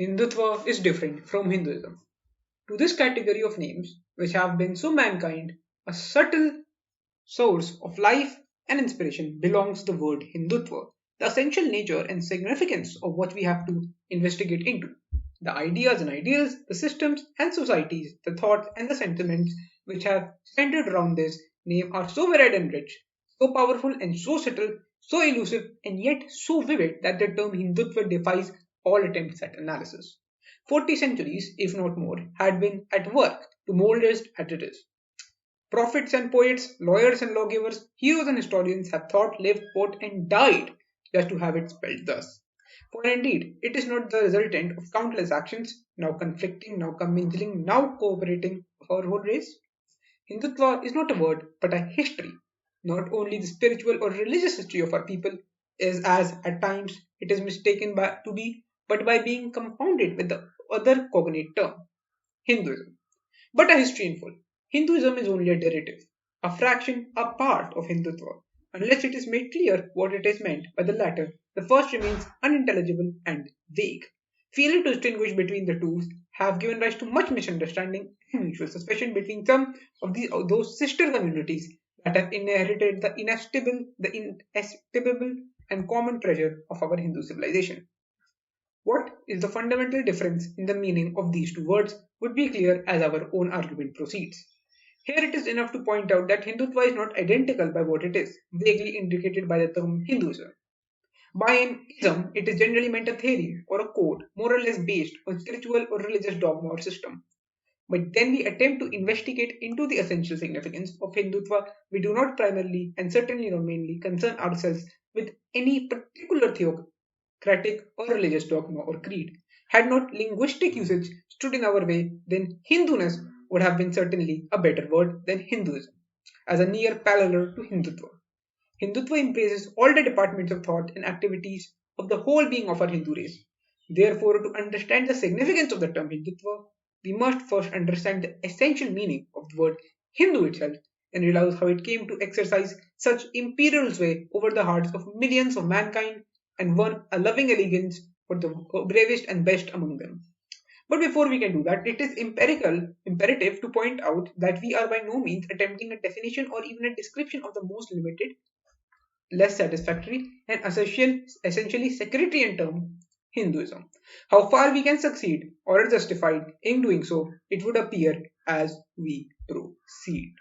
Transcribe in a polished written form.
Hindutva is different from Hinduism. To this category of names, which have been so mankind, a subtle source of life and inspiration belongs the word Hindutva, the essential nature and significance of what we have to investigate into. The ideas and ideals, the systems and societies, the thoughts and the sentiments which have centered around this name are so varied and rich, so powerful and so subtle, so elusive and yet so vivid that the term Hindutva defies all attempts at analysis. 40 centuries, if not more, had been at work to mold it as it is. Prophets and poets, lawyers and lawgivers, heroes and historians have thought, lived, fought, and died just to have it spelled thus. For indeed, it is not the resultant of countless actions, now conflicting, now commingling, now cooperating of our whole race. Hindutva is not a word, but a history. Not only the spiritual or religious history of our people is as at times it is mistaken to be, but by being confounded with the other cognate term, Hinduism. But a history in full. Hinduism is only a derivative, a fraction, a part of Hindutva. Unless it is made clear what it is meant by the latter, the first remains unintelligible and vague. Failure to distinguish between the two have given rise to much misunderstanding and mutual suspicion between some of those sister communities that have inherited the inestimable and common treasure of our Hindu civilization. What is the fundamental difference in the meaning of these two words would be clear as our own argument proceeds. Here it is enough to point out that Hindutva is not identical by what it is, vaguely indicated by the term Hinduism. By an ism, it is generally meant a theory or a code more or less based on spiritual or religious dogma or system. But then we attempt to investigate into the essential significance of Hindutva, we do not primarily and certainly not mainly concern ourselves with any particular theocratic or religious dogma or creed. Had not linguistic usage stood in our way, then Hinduness would have been certainly a better word than Hinduism, as a near parallel to Hindutva. Hindutva embraces all the departments of thought and activities of the whole being of our Hindu race. Therefore, to understand the significance of the term Hindutva, we must first understand the essential meaning of the word Hindu itself and realize how it came to exercise such imperial sway over the hearts of millions of mankind and won a loving allegiance for the bravest and best among them. But before we can do that, it is imperative to point out that we are by no means attempting a definition or even a description of the most limited, less satisfactory, and essentially sectarian term Hinduism. How far we can succeed or are justified in doing so, it would appear as we proceed.